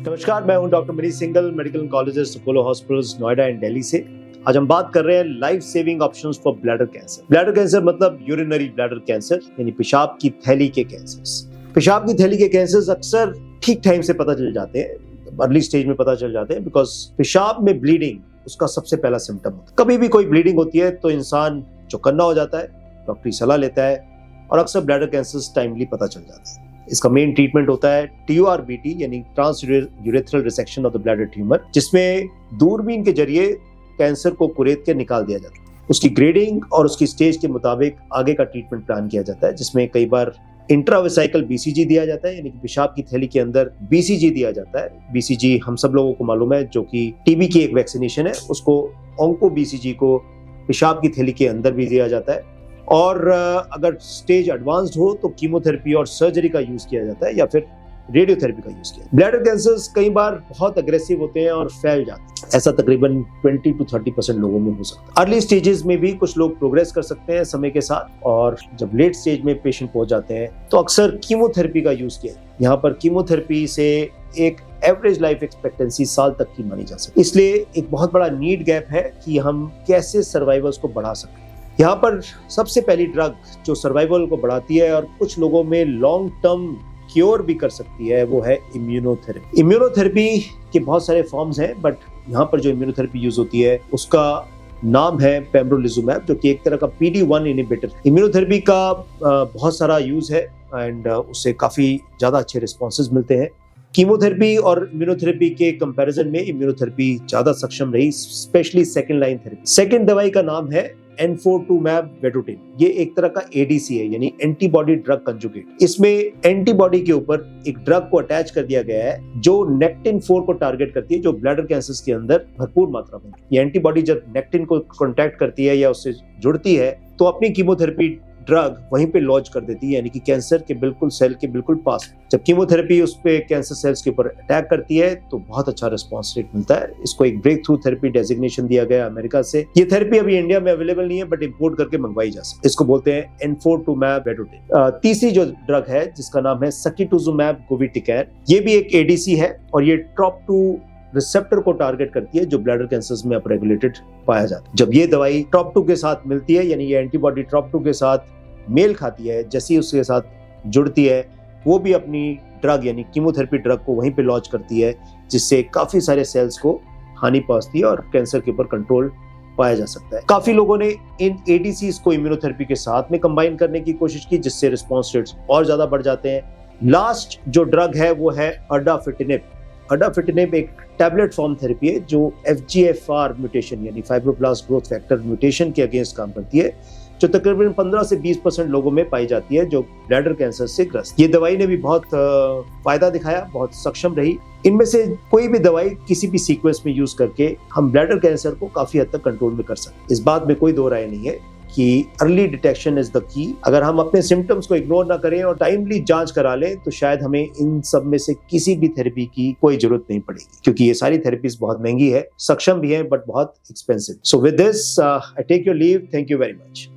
नमस्कार, मैं हूं doctor Manish single, medical oncologist, Apollo hospitals, Noida and Delhi से। आज हम बात कर रहे हैं life saving options for bladder cancer. Bladder cancer मतलब यूरिनरी ब्लैडर कैंसर, यानी पेशाब की थैली के कैंसर्स। पेशाब की थैली के कैंसर्स अक्सर ठीक टाइम से पता चल जाते हैं, अर्ली स्टेज में पता चल जाते हैं, बिकॉज पेशाब में ब्लीडिंग उसका सबसे पहला सिम्टम होता है। कभी भी कोई ब्लीडिंग होती है तो इंसान चौकन्ना हो जाता है, डॉक्टरी सलाह लेता है और अक्सर ब्लैडर कैंसर्स टाइमली पता चल जाते हैं। इसका मेन ट्रीटमेंट होता है TURBT यानी trans urethral resection of the bladder tumour, जिसमें दूरबीन के जरिए कैंसर को कुरेद के निकाल दिया जाता है। उसकी ग्रेडिंग और उसकी स्टेज के मुताबिक आगे का ट्रीटमेंट प्लान किया जाता है, जिसमें कई बार इंट्रावेसाइकल BCG दिया जाता है, यानी कि पेशाब की थैली के अंदर BCG दिया जाता है। BCG हम सब लोगों को मालूम है, जो कि TB की एक वैक्सीनेशन है। उसको ऑन्को BCG को पेशाब की थैली के अंदर भी दिया जाता है। और अगर स्टेज एडवांस्ड हो तो कीमोथेरेपी और सर्जरी का यूज किया जाता है या फिर रेडियोथेरेपी का यूज किया जाता है। ब्लैडर कैंसर्स कई बार बहुत अग्रेसिव होते हैं और फैल जाते हैं। ऐसा तकरीबन 20 to 30% लोगों में हो सकता है। अर्ली स्टेजेस में भी कुछ लोग प्रोग्रेस कर सकते हैं समय के साथ, और जब लेट स्टेज में पेशेंट पहुंच जाते हैं तो अक्सर कीमोथेरेपी का यूज किया जाता है। यहाँ पर कीमोथेरेपी से एक एवरेज लाइफ एक्सपेक्टेंसी साल तक की मानी जा सकती है। इसलिए एक बहुत बड़ा नीड गैप है कि हम कैसे सर्वाइवल्स को बढ़ा सकते हैं। यहाँ पर सबसे पहली ड्रग जो सर्वाइवल को बढ़ाती है और कुछ लोगों में लॉन्ग टर्म क्योर भी कर सकती है, वो है इम्यूनोथेरेपी। इम्यूनोथेरेपी के बहुत सारे फॉर्म्स हैं, बट यहाँ पर जो इम्यूनोथेरेपी यूज होती है उसका नाम है पेम्ब्रोलिजुमैब, जो कि एक तरह का PD-1 इनहिबिटर। इम्यूनोथेरेपी का बहुत सारा यूज है एंड उससे काफी ज्यादा अच्छे रिस्पॉन्सेज मिलते हैं। कीमोथेरेपी और इम्यूनोथेरेपी के कंपैरिजन में इम्यूनोथेरेपी ज्यादा सक्षम रही, specially second line therapy. Second दवाई का नाम है N42MAB वेटोटिन। ये एक तरह का ADC है, यानी एंटीबॉडी ड्रग कंजुगेट। इसमें एंटीबॉडी के ऊपर एक ड्रग को अटैच कर दिया गया है जो नेक्टिन-4 को टारगेट करती है, जो ब्लैडर कैंसर्स के अंदर भरपूर मात्रा में। ये एंटीबॉडी जब नेक्टिन को कांटेक्ट करती है या उससे जुड़ती है तो अपनी कीमोथेरेपी ड्रग वहीं पे लॉन्च कर देती है, यानी कि कैंसर के बिल्कुल सेल के बिल्कुल पास। जब कीमोथेरेपी उस पे कैंसर सेल्स के ऊपर अटैक करती है तो बहुत अच्छा रिस्पांस रेट मिलता है। इसको एक ब्रेक थ्रू थेरेपी डेजिग्नेशन दिया गया अमेरिका से। ये थेरेपी अभी इंडिया में अवेलेबल नहीं है, बट इंपोर्ट करके मंगवाई जा सकती है। इसको बोलते हैं N42MAB वेटोटिन। तीसरी जो ड्रग है जिसका नाम है सकीटुजुमैब गोविटिकेर, ये भी एक ADC है और ये TROP2 रिसेप्टर को टारगेट करती है, जो ब्लैडर कैंसर्स में अपरेगुलेटेड पाया जाता है। जब ये दवाई TROP2 के साथ मिलती है, यानी ये एंटीबॉडी TROP2 के साथ मेल खाती है, जैसे ही उसके साथ जुड़ती है वो भी अपनी ड्रग यानी कीमोथेरेपी ड्रग को वहीं पे लॉन्च करती है, जिससे काफी सारे सेल्स को हानि पहुंचती है और कैंसर के ऊपर कंट्रोल पाया जा सकता है। काफी लोगों ने इन ADCs को इम्यूनोथेरेपी के साथ में कंबाइन करने की कोशिश की, जिससे रिस्पॉन्स रेट्स और ज्यादा बढ़ जाते हैं। लास्ट जो ड्रग है वो है अडाफिटिनिब। अडाफिटिनिब एक टैबलेट फॉर्म थेरेपी है जो FGFR म्यूटेशन यानी फाइब्रोब्लास्ट ग्रोथ फैक्टर म्यूटेशन के अगेंस्ट काम करती है, जो तकरीबन 15 से 20% लोगों में पाई जाती है जो ब्लैडर कैंसर से ग्रस्त। ये दवाई ने भी बहुत फायदा दिखाया, बहुत सक्षम रही। इनमें से कोई भी दवाई किसी भी सीक्वेंस में यूज करके हम ब्लैडर कैंसर को काफी हद तक कंट्रोल में कर सकते हैं। इस बात में कोई दो राय नहीं है कि early detection is the key. अगर हम अपने सिम्टम्स को इग्नोर ना करें और टाइमली जांच करा लें तो शायद हमें इन सब में से किसी भी थेरेपी की कोई जरूरत नहीं पड़ेगी, क्योंकि ये सारी थेरेपीज बहुत महंगी है, सक्षम भी है, बट बहुत expensive. So with this I take your leave. Thank you very much.